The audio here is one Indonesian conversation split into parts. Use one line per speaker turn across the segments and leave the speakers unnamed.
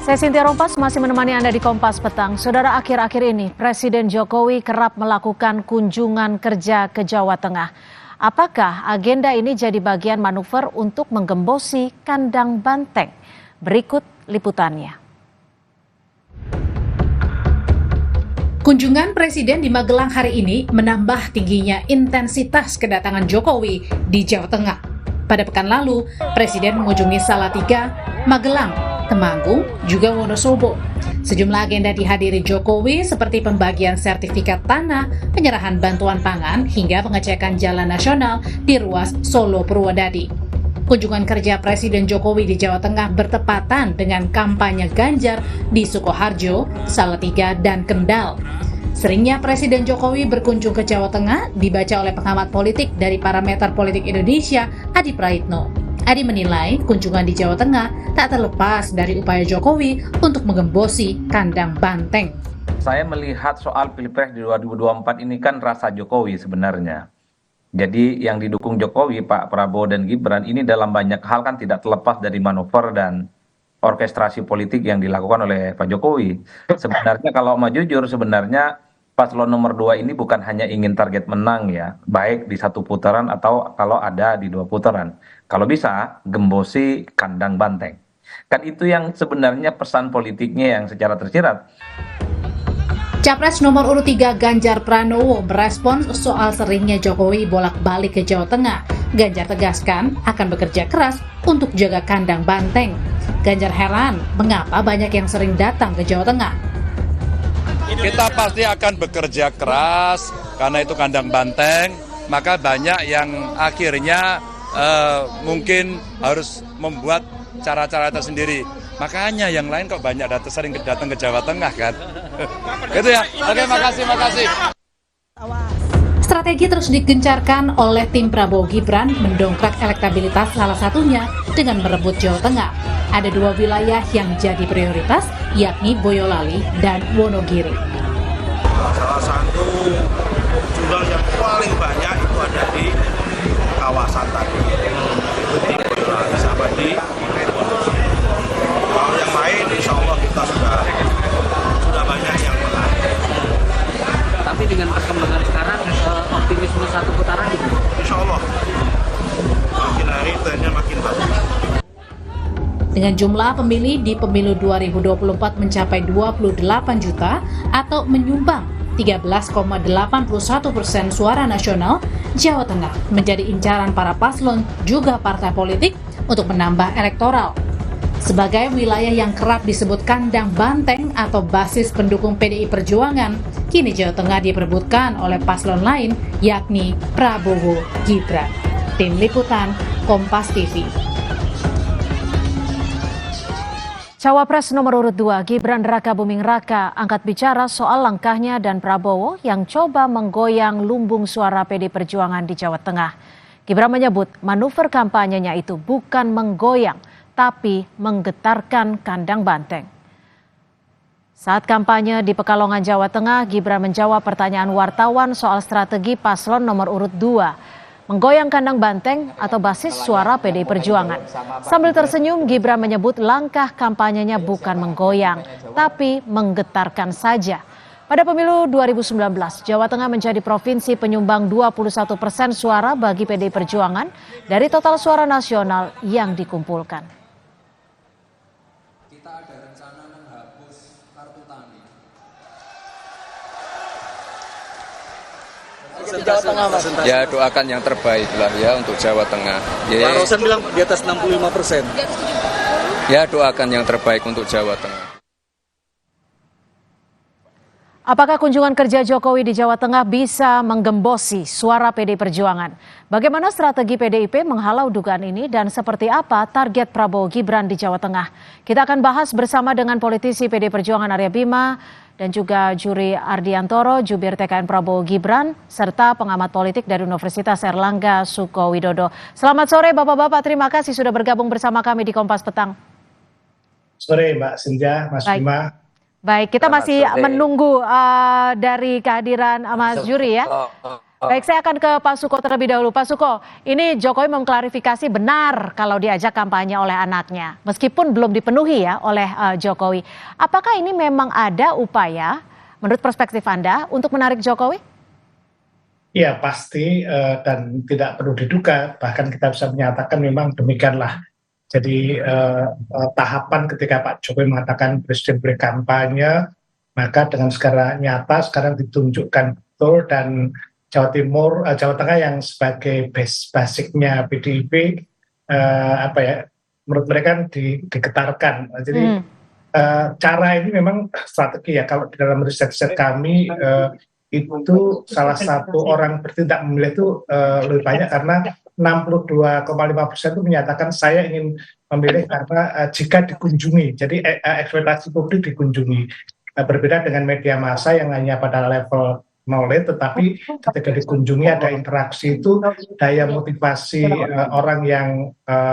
Saya Cynthia Rompas masih menemani Anda di Kompas Petang. Saudara, akhir-akhir ini Presiden Jokowi kerap melakukan kunjungan kerja ke Jawa Tengah. Apakah agenda ini jadi bagian manuver untuk menggembosi kandang banteng? Berikut liputannya.
Kunjungan Presiden di Magelang hari ini menambah tingginya intensitas kedatangan Jokowi di Jawa Tengah. Pada pekan lalu, Presiden mengunjungi Salatiga, Magelang, Temanggung, juga Wonosobo. Sejumlah agenda dihadiri Jokowi seperti pembagian sertifikat tanah, penyerahan bantuan pangan, hingga pengecekan jalan nasional di ruas Solo Purwodadi. Kunjungan kerja Presiden Jokowi di Jawa Tengah bertepatan dengan kampanye Ganjar di Sukoharjo, Salatiga, dan Kendal. Seringnya Presiden Jokowi berkunjung ke Jawa Tengah dibaca oleh pengamat politik dari Parameter Politik Indonesia, Adi Praitno. Adi menilai kunjungan di Jawa Tengah tak terlepas dari upaya Jokowi untuk menggembosi kandang banteng.
Saya melihat soal Pilpres di 2024 ini kan rasa Jokowi sebenarnya. Jadi yang didukung Jokowi, Pak Prabowo dan Gibran ini dalam banyak hal kan tidak terlepas dari manuver dan orkestrasi politik yang dilakukan oleh Pak Jokowi. Sebenarnya kalau mau jujur, sebenarnya paslon nomor 2 ini bukan hanya ingin target menang ya, baik di satu putaran atau kalau ada di 2 putaran. Kalau bisa, gembosi kandang banteng. Kan itu yang sebenarnya pesan politiknya yang secara tersirat.
Capres nomor urut 3 Ganjar Pranowo merespons soal seringnya Jokowi bolak-balik ke Jawa Tengah. Ganjar tegaskan akan bekerja keras untuk jaga kandang banteng. Ganjar heran mengapa banyak yang sering datang ke Jawa Tengah.
Kita pasti akan bekerja keras karena itu kandang banteng, maka banyak yang akhirnya mungkin harus membuat cara-cara tersendiri. Makanya yang lain kok banyak sering datang ke Jawa Tengah kan. Gitu ya. Oke, makasih.
Strategi terus digencarkan oleh tim Prabowo Gibran mendongkrak elektabilitas salah satunya dengan merebut Jawa Tengah. Ada 2 wilayah yang jadi prioritas, yakni Boyolali dan Wonogiri.
Salah satu jumlah yang paling banyak itu ada di kawasan tadi, itu di Boyolali sama di Wonogiri. Kalau yang lain insya Allah kita sudah banyak yang menang.
Tapi dengan perkembangan sekarang, optimisme satu putaran gitu?
Insya Allah makin hari trennya makin bagus.
Dengan jumlah pemilih di pemilu 2024 mencapai 28 juta atau menyumbang 13,81% suara nasional, Jawa Tengah menjadi incaran para paslon juga partai politik untuk menambah elektoral. Sebagai wilayah yang kerap disebut kandang banteng atau basis pendukung PDI Perjuangan, kini Jawa Tengah diperebutkan oleh paslon lain, yakni Prabowo Gibran. Tim Liputan, Kompas TV.
Cawapres nomor urut 2 Gibran Rakabuming Raka angkat bicara soal langkahnya dan Prabowo yang coba menggoyang lumbung suara PD Perjuangan di Jawa Tengah. Gibran menyebut manuver kampanyenya itu bukan menggoyang, tapi menggetarkan kandang banteng. Saat kampanye di Pekalongan, Jawa Tengah, Gibran menjawab pertanyaan wartawan soal strategi paslon nomor urut 2. Menggoyang kandang banteng atau basis suara PDI Perjuangan. Sambil tersenyum, Gibran menyebut langkah kampanyenya bukan menggoyang, tapi menggetarkan saja. Pada pemilu 2019, Jawa Tengah menjadi provinsi penyumbang 21% suara bagi PDI Perjuangan dari total suara nasional yang dikumpulkan.
Kita ada rencana menghapus kartu tani.
Di Jawa Tengah, Mas. Ya, doakan yang terbaik lah ya untuk Jawa Tengah.
Pak Rosan bilang di atas 65%.
Ya, doakan yang terbaik untuk Jawa Tengah.
Apakah kunjungan kerja Jokowi di Jawa Tengah bisa menggembosi suara PDI Perjuangan? Bagaimana strategi PDIP menghalau dugaan ini dan seperti apa target Prabowo Gibran di Jawa Tengah? Kita akan bahas bersama dengan politisi PDI Perjuangan Arya Bima dan juga Juri Ardiantoro, jubir TKN Prabowo Gibran, serta pengamat politik dari Universitas Erlangga Sukowidodo. Selamat sore Bapak-Bapak, terima kasih sudah bergabung bersama kami di Kompas Petang.
Sore Mbak Cynthia, Mas Bima.
Baik, kita masih menunggu dari kehadiran Mas Juri ya. Baik, saya akan ke Pak Suko terlebih dahulu. Pak Suko, ini Jokowi mengklarifikasi benar kalau diajak kampanye oleh anaknya, meskipun belum dipenuhi ya oleh Jokowi. Apakah ini memang ada upaya, menurut perspektif Anda, untuk menarik Jokowi?
Ya pasti dan tidak perlu diduga, bahkan kita bisa menyatakan memang demikianlah. Jadi tahapan ketika Pak Jokowi mengatakan Presiden berkampanye, maka dengan segala nyata sekarang ditunjukkan betul, dan Jawa Tengah yang sebagai basicnya PDIP, menurut mereka digetarkan. Jadi cara ini memang strategi ya. Kalau di dalam riset-riset kami itu salah satu orang bertindak memilih itu lebih banyak, karena 62,5% itu menyatakan saya ingin memilih karena jika dikunjungi. Jadi ekspektasi publik dikunjungi. Berbeda dengan media massa yang hanya pada level knowledge, tetapi ketika dikunjungi ada interaksi, itu daya motivasi orang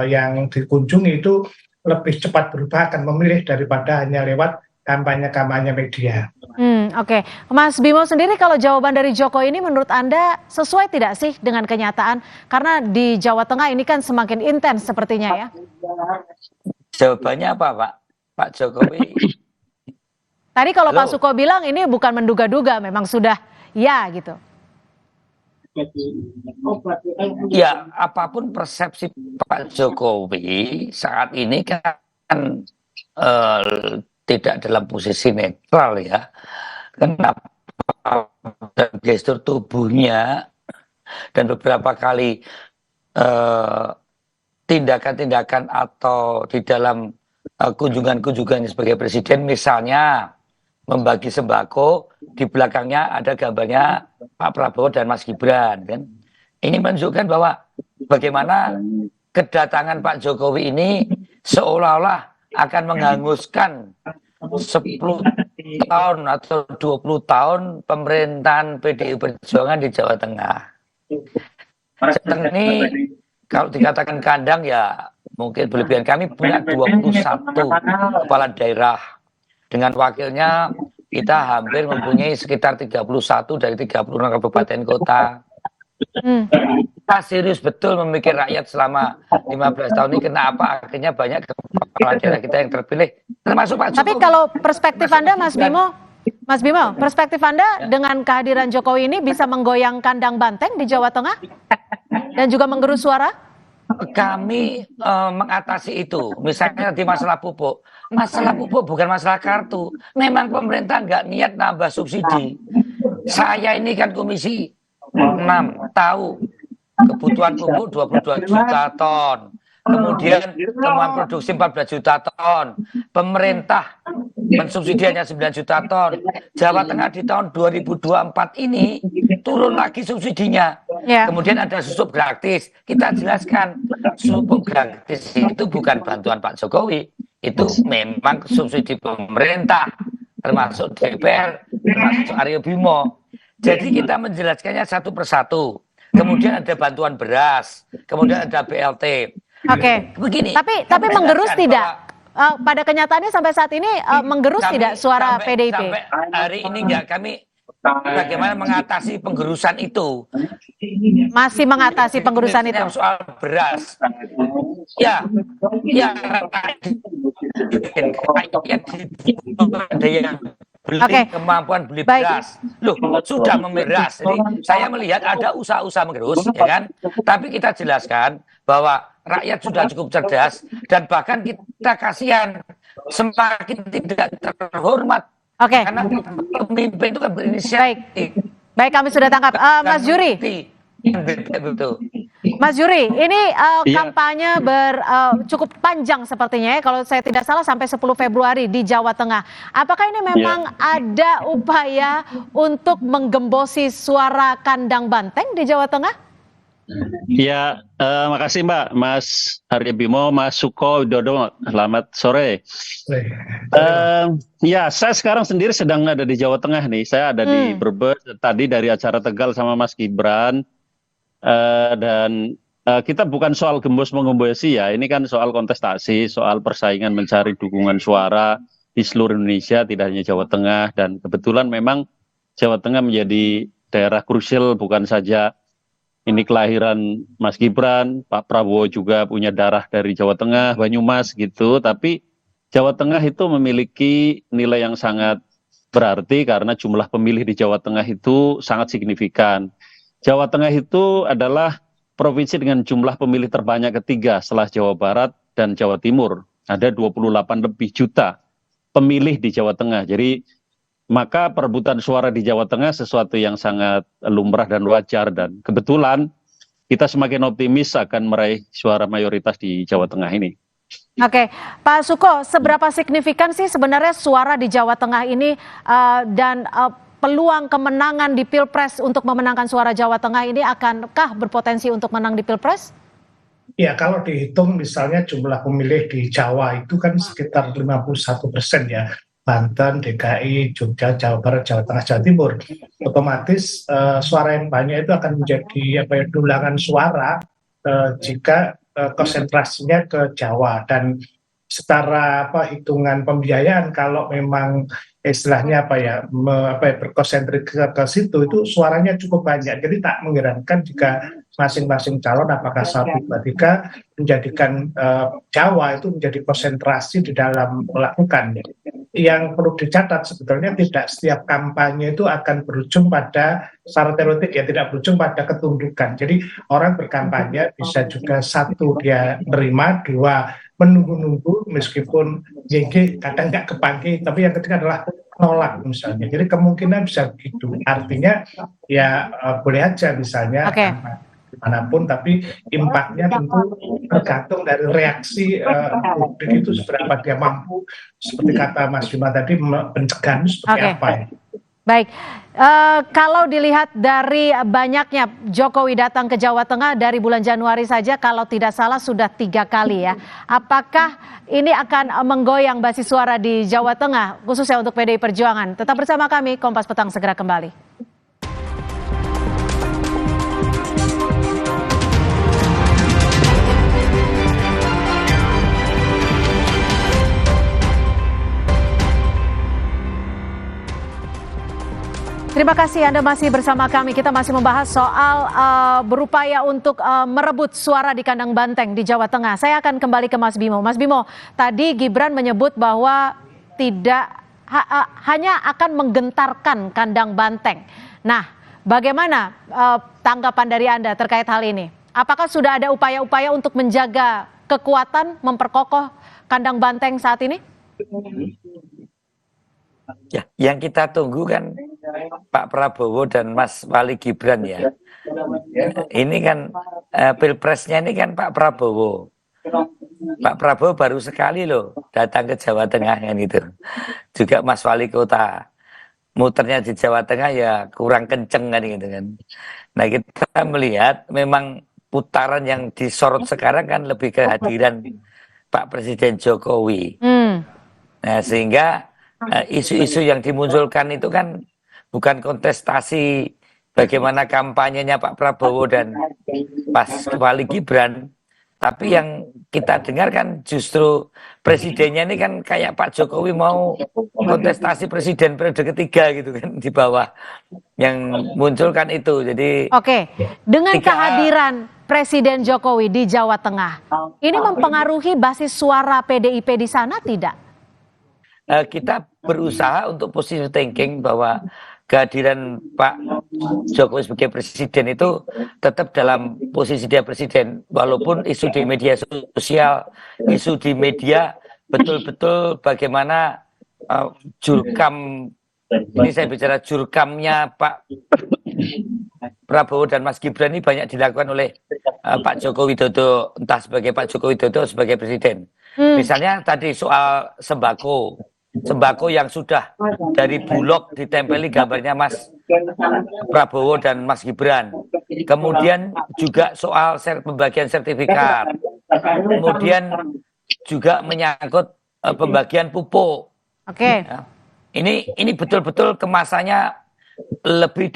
yang dikunjungi itu lebih cepat berubah, akan memilih daripada hanya lewat kampanye media.
Oke. Mas Bimo sendiri, kalau jawaban dari Jokowi ini menurut Anda sesuai tidak sih dengan kenyataan? Karena di Jawa Tengah ini kan semakin intens sepertinya ya.
Jawabannya apa, Pak? Pak Jokowi?
Tadi kalau Pak Suko bilang ini bukan menduga-duga, memang sudah ya gitu.
Ya, apapun persepsi Pak Jokowi saat ini kan tidak dalam posisi netral ya. Kenapa? Dan gestur tubuhnya dan beberapa kali tindakan-tindakan atau di dalam kunjungan-kunjungan sebagai presiden, misalnya membagi sembako, di belakangnya ada gambarnya Pak Prabowo dan Mas Gibran, kan? Ini menunjukkan bahwa bagaimana kedatangan Pak Jokowi ini seolah-olah akan menghanguskan 10 tahun atau 20 tahun pemerintahan PDI Perjuangan di Jawa Tengah. Ini kalau dikatakan kandang ya mungkin berlebihan. Kami punya 21 kepala daerah. Dengan wakilnya kita hampir mempunyai sekitar 31 dari 36 kabupaten kota. Kita serius betul memikir rakyat selama 15 tahun ini, kenapa akhirnya banyak kepala daerah kita yang terpilih, termasuk Pak Jokowi.
Tapi kalau perspektif Anda, Mas Bimo, perspektif Anda dengan kehadiran Jokowi ini bisa menggoyang kandang banteng di Jawa Tengah dan juga menggerus suara?
Kami mengatasi itu, misalnya di masalah pupuk. Masalah pupuk bukan masalah kartu. Memang pemerintah nggak niat nambah subsidi. Saya ini kan komisi 6 tahu kebutuhan pupuk 22 juta ton. Kemudian kemampuan produksi 14 juta ton. Pemerintah mensubsidi hanya 9 juta ton. Jawa Tengah di tahun 2024 ini turun lagi subsidinya. Kemudian ada susup gratis. Kita jelaskan, susup gratis itu bukan bantuan Pak Jokowi. Itu memang subsidi pemerintah, termasuk DPR, termasuk Aryo Bimo. Jadi kita menjelaskannya satu persatu. Kemudian ada bantuan beras, kemudian ada BLT.
Oke.
Begini.
Tapi menggerus tidak? Pada kenyataannya sampai saat ini menggerus tidak suara PDIP?
Sampai hari ini enggak, kami bagaimana mengatasi penggerusan itu?
Masih mengatasi penggerusan itu?
Soal beras. Ya, ada yang beli kemampuan beli beras. Loh, sudah memeras. Jadi saya melihat ada usaha-usaha menggerus, ya kan? Tapi kita jelaskan bahwa rakyat sudah cukup cerdas dan bahkan kita kasihan semakin tidak terhormat. Karena pemimpin itu kan berinisiatif.
Baik, kami sudah tangkap. Mas Juri. Mas Juri, ini kampanye cukup panjang sepertinya ya, kalau saya tidak salah sampai 10 Februari di Jawa Tengah. Apakah ini memang ada upaya untuk menggembosi suara kandang banteng di Jawa Tengah?
Ya, makasih Mbak, Mas Aryo Bimo, Mas Suko Widodo, selamat sore. Ya, saya sekarang sendiri sedang ada di Jawa Tengah nih, saya ada di Brebes, tadi dari acara Tegal sama Mas Gibran, dan kita bukan soal gembos menggembosi ya, ini kan soal kontestasi, soal persaingan mencari dukungan suara di seluruh Indonesia, tidak hanya Jawa Tengah, dan kebetulan memang Jawa Tengah menjadi daerah krusial, bukan saja ini kelahiran Mas Gibran, Pak Prabowo juga punya darah dari Jawa Tengah, Banyumas gitu, tapi Jawa Tengah itu memiliki nilai yang sangat berarti karena jumlah pemilih di Jawa Tengah itu sangat signifikan. Jawa Tengah itu adalah provinsi dengan jumlah pemilih terbanyak ketiga setelah Jawa Barat dan Jawa Timur. Ada 28 lebih juta pemilih di Jawa Tengah. Jadi maka perebutan suara di Jawa Tengah sesuatu yang sangat lumrah dan wajar, dan kebetulan kita semakin optimis akan meraih suara mayoritas di Jawa Tengah ini.
Oke, Pak Suko, seberapa signifikan sih sebenarnya suara di Jawa Tengah ini dan peluang kemenangan di Pilpres untuk memenangkan suara Jawa Tengah ini akankah berpotensi untuk menang di Pilpres?
Ya, kalau dihitung misalnya jumlah pemilih di Jawa itu kan sekitar 51% ya. Banten, DKI, Jogja, Jawa Barat, Jawa Tengah, Jawa Timur. Otomatis suara yang banyak itu akan menjadi dulangan suara jika konsentrasinya ke Jawa. Dan secara hitungan pembiayaan, kalau memang istilahnya berkonsentrik ke situ, itu suaranya cukup banyak. Jadi tak mengherankan jika masing-masing calon apakah 1, 2, 3 menjadikan Jawa itu menjadi konsentrasi di dalam melakukan. Yang perlu dicatat sebetulnya tidak setiap kampanye itu akan berujung pada secara teoretik ya, tidak berujung pada ketundukan. Jadi orang berkampanye bisa juga 1 dia terima, 2 menunggu-nunggu meskipun YG kadang nggak kepanggil, tapi yang ketiga adalah nolak misalnya. Jadi kemungkinan bisa begitu. Artinya ya boleh aja misalnya dimanapun, tapi impactnya tentu tergantung dari reaksi publik itu seberapa dia mampu, seperti kata Mas Bima tadi, pencegahan seperti apa ya.
Baik, kalau dilihat dari banyaknya Jokowi datang ke Jawa Tengah dari bulan Januari saja, kalau tidak salah sudah 3 kali ya. Apakah ini akan menggoyang basis suara di Jawa Tengah, khususnya untuk PDI Perjuangan? Tetap bersama kami, Kompas Petang segera kembali. Terima kasih Anda masih bersama kami. Kita masih membahas soal berupaya untuk merebut suara di kandang banteng di Jawa Tengah. Saya akan kembali ke Mas Bimo. Mas Bimo, tadi Gibran menyebut bahwa tidak hanya akan menggentarkan kandang banteng. Nah, bagaimana tanggapan dari Anda terkait hal ini? Apakah sudah ada upaya-upaya untuk menjaga kekuatan, memperkokoh kandang banteng saat ini?
Ya, yang kita tunggu kan Pak Prabowo dan Mas Wali Gibran ya. Ini kan pilpresnya ini kan Pak Prabowo. Pak Prabowo baru sekali loh datang ke Jawa Tengah kan gitu. Juga Mas Wali Kota. Muternya di Jawa Tengah ya kurang kenceng kan gitu kan. Nah, kita melihat memang putaran yang disorot sekarang kan lebih kehadiran Pak Presiden Jokowi. Nah, sehingga isu-isu yang dimunculkan itu kan bukan kontestasi bagaimana kampanyenya Pak Prabowo dan Mas Wali Gibran, tapi yang kita dengar kan justru presidennya ini kan kayak Pak Jokowi mau kontestasi presiden periode ketiga gitu kan di bawah, yang muncul kan itu. Jadi
dengan kehadiran Presiden Jokowi di Jawa Tengah, ini mempengaruhi basis suara PDIP di sana tidak?
Kita berusaha untuk positive thinking bahwa kehadiran Pak Jokowi sebagai presiden itu tetap dalam posisi dia presiden, walaupun isu di media sosial, isu di media betul-betul bagaimana jurkam, ini saya bicara jurkamnya Pak Prabowo dan Mas Gibran ini banyak dilakukan oleh Pak Joko Widodo, entah sebagai Pak Joko Widodo sebagai presiden. Misalnya tadi soal sembako yang sudah dari Bulog ditempeli gambarnya Mas Prabowo dan Mas Gibran. Kemudian juga soal pembagian sertifikat. Kemudian juga menyangkut pembagian pupuk. Ya. Ini betul-betul kemasannya lebih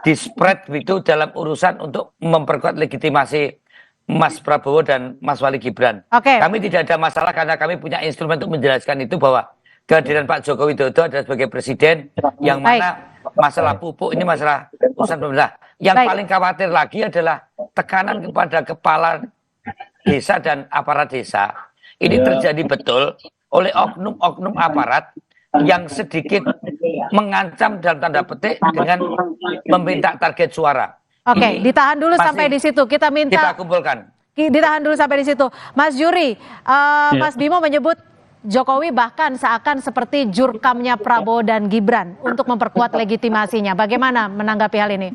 di spread itu dalam urusan untuk memperkuat legitimasi Mas Prabowo dan Mas Wali Gibran. Kami tidak ada masalah karena kami punya instrumen untuk menjelaskan itu bahwa kehadiran Pak Joko Widodo adalah sebagai presiden yang mana masalah pupuk ini masalah urusan pemerintah. Yang paling khawatir lagi adalah tekanan kepada kepala desa dan aparat desa. Ini terjadi betul oleh oknum-oknum aparat yang sedikit mengancam dalam tanda petik dengan meminta target suara.
Oke, ditahan dulu sampai di situ. Kita
kumpulkan.
Ditahan dulu sampai di situ. Mas Juri, Mas Bimo menyebut Jokowi bahkan seakan seperti jurkamnya Prabowo dan Gibran untuk memperkuat legitimasinya. Bagaimana menanggapi hal ini?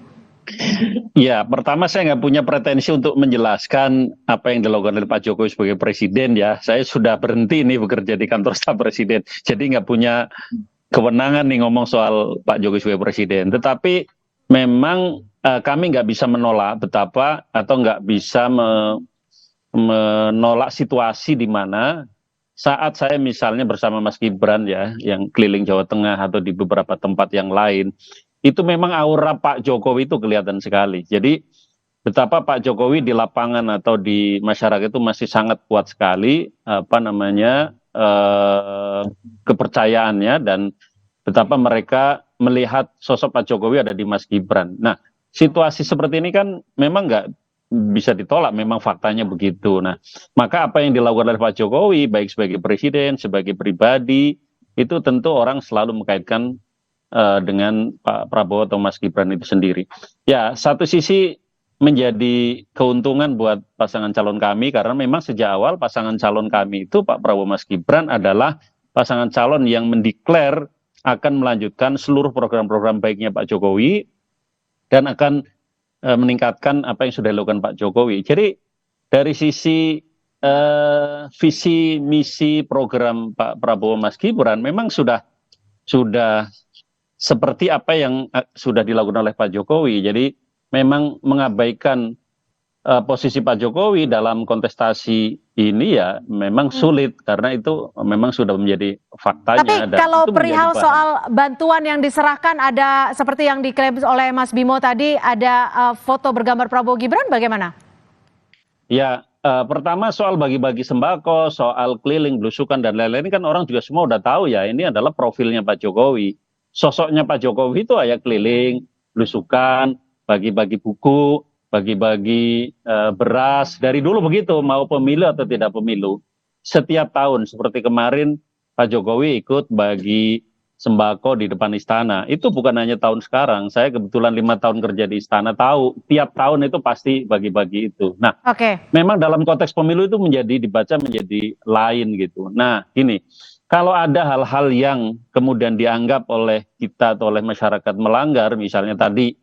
Ya, pertama saya nggak punya pretensi untuk menjelaskan apa yang dilakukan oleh Pak Jokowi sebagai presiden ya. Saya sudah berhenti nih bekerja di kantor staf presiden, jadi nggak punya kewenangan nih ngomong soal Pak Jokowi sebagai presiden. Tetapi memang kami nggak bisa menolak betapa atau nggak bisa menolak situasi di mana saat saya misalnya bersama Mas Gibran ya, yang keliling Jawa Tengah atau di beberapa tempat yang lain, itu memang aura Pak Jokowi itu kelihatan sekali. Jadi betapa Pak Jokowi di lapangan atau di masyarakat itu masih sangat kuat sekali kepercayaannya, dan betapa mereka melihat sosok Pak Jokowi ada di Mas Gibran. Nah, situasi seperti ini kan memang nggak bisa ditolak, memang faktanya begitu. Nah, maka apa yang dilakukan oleh Pak Jokowi, baik sebagai presiden, sebagai pribadi, itu tentu orang selalu mengkaitkan dengan Pak Prabowo atau Mas Gibran itu sendiri. Ya, satu sisi menjadi keuntungan buat pasangan calon kami, karena memang sejak awal pasangan calon kami itu Pak Prabowo Mas Gibran adalah pasangan calon yang mendeklar akan melanjutkan seluruh program-program baiknya Pak Jokowi dan akan meningkatkan apa yang sudah dilakukan Pak Jokowi. Jadi dari sisi visi misi program Pak Prabowo Mas Gibran memang sudah seperti apa yang sudah dilakukan oleh Pak Jokowi. Jadi memang mengabaikan posisi Pak Jokowi dalam kontestasi ini ya memang sulit, karena itu memang sudah menjadi faktanya.
Tapi kalau perihal soal bantuan yang diserahkan, ada seperti yang diklaim oleh Mas Bimo tadi, ada foto bergambar Prabowo Gibran, bagaimana?
Ya, pertama soal bagi-bagi sembako, soal keliling, belusukan dan lain-lain kan orang juga semua udah tahu ya, ini adalah profilnya Pak Jokowi. Sosoknya Pak Jokowi itu ya keliling, belusukan, bagi-bagi buku, bagi-bagi beras, dari dulu begitu, mau pemilu atau tidak pemilu. Setiap tahun, seperti kemarin Pak Jokowi ikut bagi sembako di depan istana. Itu bukan hanya tahun sekarang, saya kebetulan 5 tahun kerja di istana, tahu tiap tahun itu pasti bagi-bagi itu. Nah, memang dalam konteks pemilu itu dibaca menjadi lain gitu. Nah, gini, kalau ada hal-hal yang kemudian dianggap oleh kita atau oleh masyarakat melanggar, misalnya tadi,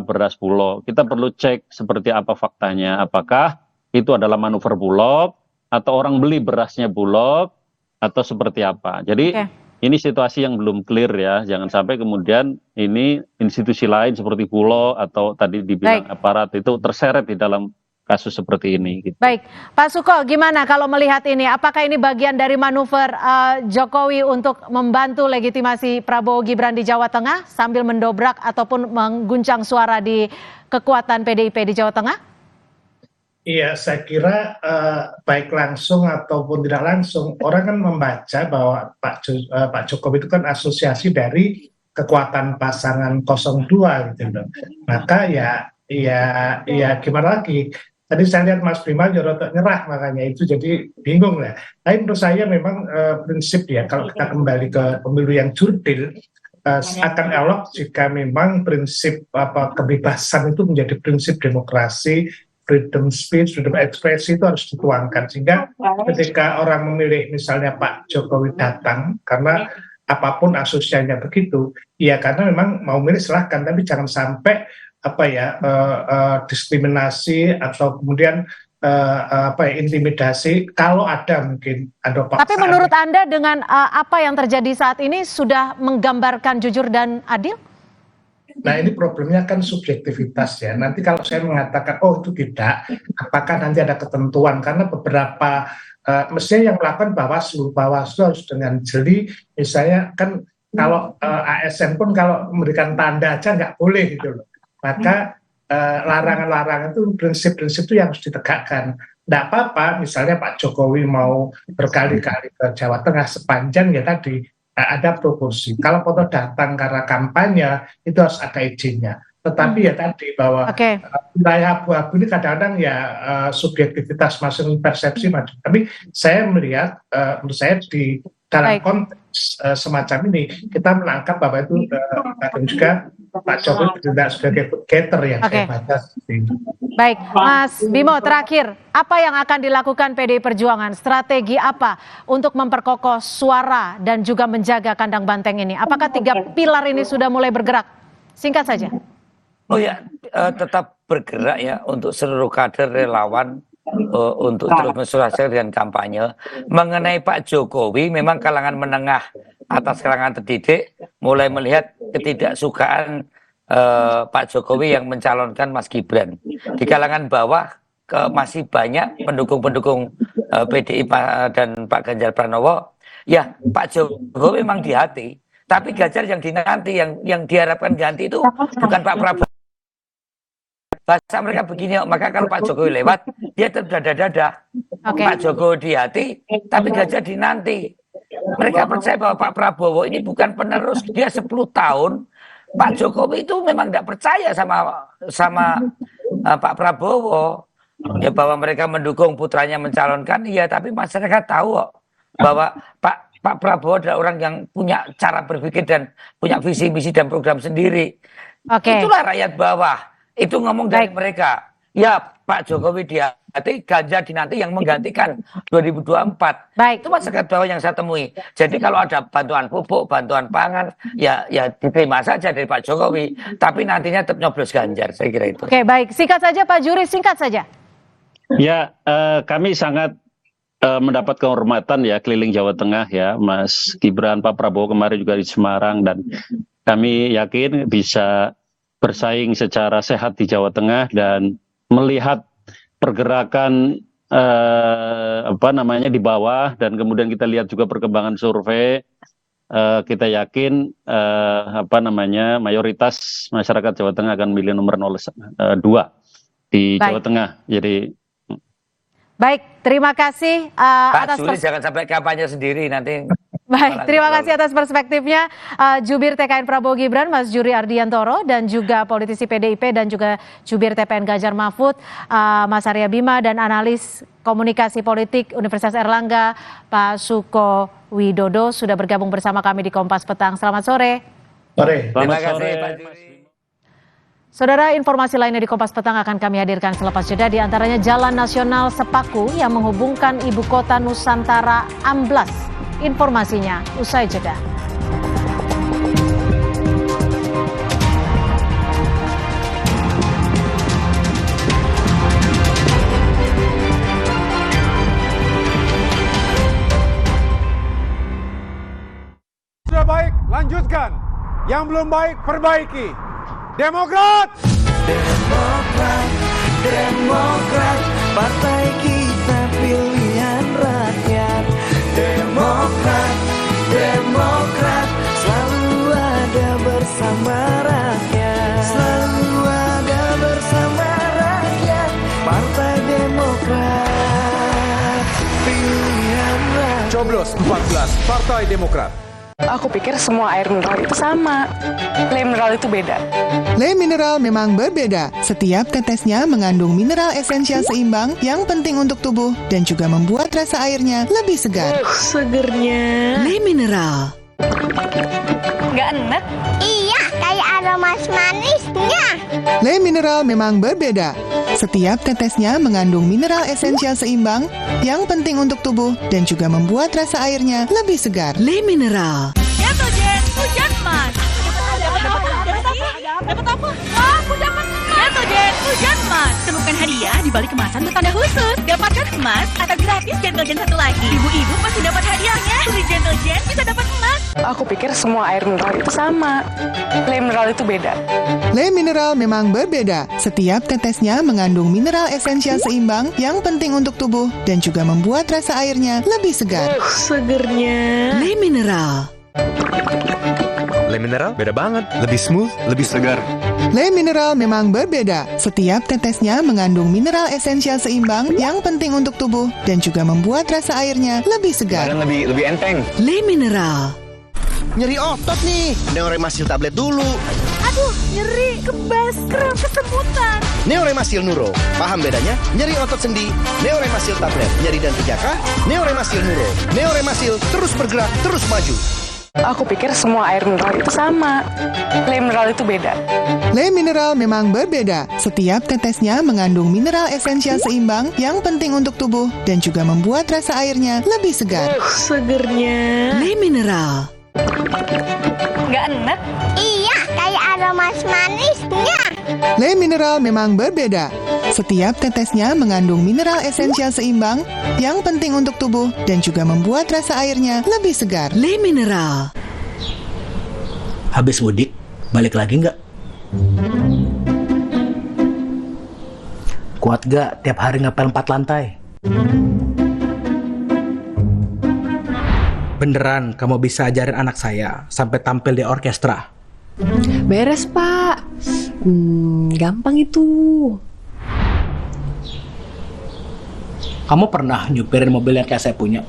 beras Bulog, kita perlu cek seperti apa faktanya, apakah itu adalah manuver Bulog atau orang beli berasnya Bulog atau seperti apa. Jadi ini situasi yang belum clear ya, jangan sampai kemudian ini institusi lain seperti Bulog atau tadi dibilang aparat itu terseret di dalam kasus seperti ini. Gitu.
Baik, Pak Suko, gimana kalau melihat ini? Apakah ini bagian dari manuver Jokowi untuk membantu legitimasi Prabowo Gibran di Jawa Tengah sambil mendobrak ataupun mengguncang suara di kekuatan PDIP di Jawa Tengah?
Iya, saya kira baik langsung ataupun tidak langsung, orang kan membaca bahwa Pak Jokowi itu kan asosiasi dari kekuatan pasangan 02 gitu loh. Maka ya gimana lagi? Tadi saya lihat Mas Bima rotok nyerah, makanya itu jadi bingung lah. Tapi menurut saya memang prinsip ya, kalau kita kembali ke pemilu yang jurdil, akan elok jika memang prinsip kebebasan itu menjadi prinsip demokrasi, freedom speech, freedom ekspresi itu harus dituangkan. Sehingga ketika orang memilih misalnya Pak Jokowi datang, karena apapun asosiasinya begitu, ya karena memang mau milih silahkan, tapi jangan sampai diskriminasi atau kemudian intimidasi, kalau ada mungkin ada paksaan.
Tapi menurut Anda dengan apa yang terjadi saat ini sudah menggambarkan jujur dan adil?
Nah, ini problemnya kan subjektivitas ya. Nanti kalau saya mengatakan oh itu tidak, apakah nanti ada ketentuan, karena beberapa mestinya yang melakukan Bawaslu harus dengan jeli, misalnya kan kalau ASN pun kalau memberikan tanda aja nggak boleh gitu loh. Maka larangan-larangan itu prinsip-prinsip itu yang harus ditegakkan. Tidak apa-apa misalnya Pak Jokowi mau berkali-kali ke Jawa Tengah sepanjang ya tadi ada proporsi. Kalau foto datang karena kampanye itu harus ada izinnya. Tetapi ya tadi bahwa wilayah abu-abu ini kadang-kadang ya subjektivitas masing persepsi macam. Tapi saya melihat, menurut saya di dalam konteks semacam ini kita menangkap bahwa itu kadang juga Pak Jokowi bertindak sebagai food getter yang saya baca seperti itu.
Baik, Mas Bimo, terakhir, apa yang akan dilakukan PDI Perjuangan? Strategi apa untuk memperkokoh suara dan juga menjaga kandang banteng ini? Apakah 3 pilar ini sudah mulai bergerak? Singkat saja.
Oh ya, tetap bergerak ya untuk seluruh kader relawan untuk terus mensosialisasikan dengan kampanye. Mengenai Pak Jokowi, memang kalangan menengah atas kalangan terdidik mulai melihat ketidaksukaan Pak Jokowi yang mencalonkan Mas Gibran. Di kalangan bawah masih banyak pendukung-pendukung PDI dan Pak Ganjar Pranowo. Ya, Pak Jokowi memang di hati, tapi Ganjar yang dinanti, yang diharapkan ganti itu bukan Pak Prabowo. Bahasa mereka begini, maka kalau Pak Jokowi lewat, dia tetap dada-dada. Pak Jokowi di hati, tapi Ganjar dinanti. Mereka percaya bahwa Pak Prabowo ini bukan penerus. Dia 10 tahun, Pak Jokowi itu memang tidak percaya sama Pak Prabowo. Ya, bahwa mereka mendukung putranya mencalonkan, iya, tapi masyarakat tahu bahwa Pak Prabowo adalah orang yang punya cara berpikir dan punya visi misi dan program sendiri. Itulah rakyat bawah. Itu ngomong dari mereka. Ya, Pak Jokowi di hati, Ganjar dinanti yang menggantikan 2024. Itu masyarakat bawah yang saya temui. Jadi kalau ada bantuan pupuk, bantuan pangan, ya diterima saja dari Pak Jokowi. Tapi nantinya tetap nyoblos Ganjar, saya kira itu.
Oke, baik. Singkat saja Pak Juri, singkat saja.
Ya, kami sangat mendapat kehormatan ya keliling Jawa Tengah ya, Mas Gibran, Pak Prabowo kemarin juga di Semarang, dan kami yakin bisa bersaing secara sehat di Jawa Tengah dan melihat pergerakan di bawah, dan kemudian kita lihat juga perkembangan survei. Kita yakin mayoritas masyarakat Jawa Tengah akan memilih nomor 02 di Jawa Tengah. Jadi
baik, terima kasih
Pak Juri jangan sampai kampanye sendiri nanti.
Baik, terima kasih atas perspektifnya Jubir TKN Prabowo Gibran, Mas Juri Ardiantoro, dan juga politisi PDIP dan juga Jubir TPN Ganjar Mahfud, Mas Arya Bima, dan analis komunikasi politik Universitas Erlangga, Pak Suko Widodo sudah bergabung bersama kami di Kompas Petang. Selamat sore.
Terima kasih Pak Juri.
Saudara, informasi lainnya di Kompas Petang akan kami hadirkan selepas jeda, di antaranya Jalan Nasional Sepaku yang menghubungkan ibu kota Nusantara amblas. Informasinya usai jeda.
Sudah baik, lanjutkan. Yang belum baik, perbaiki. Demokrat!
Demokrat, Demokrat, partai kita pilihan rakyat. Demokrat, Demokrat, selalu ada bersama rakyat. Selalu ada bersama rakyat. Partai Demokrat, pilihan rakyat.
Coblos 14, Partai Demokrat.
Aku pikir semua air mineral itu sama. Le mineral itu beda.
Le mineral memang berbeda. Setiap tetesnya mengandung mineral esensial seimbang yang penting untuk tubuh dan juga membuat rasa airnya lebih segar.
Segernya.
Le mineral.
Nggak enak?
Iya, kayak aroma manisnya.
Le mineral memang berbeda. Setiap tetesnya mengandung mineral esensial seimbang yang penting untuk tubuh dan juga membuat rasa airnya lebih segar. Le mineral.
Ya tuh Jen, hujan mas. Dapat apa? Wah, aku dapat emas. Ya tuh Jen, hujan mas. Temukan hadiah di balik kemasan bertanda khusus. Dapatkan emas atau gratis Gentle Jen satu lagi. Ibu-ibu pasti dapat hadiahnya. Beli Gentle Jen bisa dapat emas.
Aku pikir semua air mineral itu sama. Le mineral itu beda.
Le mineral memang berbeda. Setiap tetesnya mengandung mineral esensial seimbang yang penting untuk tubuh dan juga membuat rasa airnya lebih segar.
Segernya.
Le mineral.
Le mineral beda banget, lebih smooth, lebih segar.
Le mineral memang berbeda. Setiap tetesnya mengandung mineral esensial seimbang yang penting untuk tubuh dan juga membuat rasa airnya lebih segar.
Dan lebih enteng.
Le mineral.
nyeri otot nih. Neoremasil tablet dulu.
Aduh, nyeri, kebas, kram, kesemutan.
Neoremasil Nuro. Paham bedanya? Nyeri otot sendi, Neoremasil tablet. Nyeri dan pijaka, Neoremasil Nuro. Neoremasil terus bergerak, terus maju.
Aku pikir semua air mineral itu sama. Le mineral itu beda.
Le mineral memang berbeda. Setiap tetesnya mengandung mineral esensial seimbang yang penting untuk tubuh dan juga membuat rasa airnya lebih segar.
Segernya.
Le mineral.
Nggak enak?
Iya, kayak aroma manisnya.
Le mineral memang berbeda. Setiap tetesnya mengandung mineral esensial seimbang yang penting untuk tubuh dan juga membuat rasa airnya lebih segar. Le mineral.
Habis mudik, balik lagi nggak? Kuat gak tiap hari ngepel 4 lantai? Beneran kamu bisa ajarin anak saya sampai tampil di orkestra?
Beres, Pak. Gampang itu.
Kamu pernah nyupirin mobil yang kayak saya punya?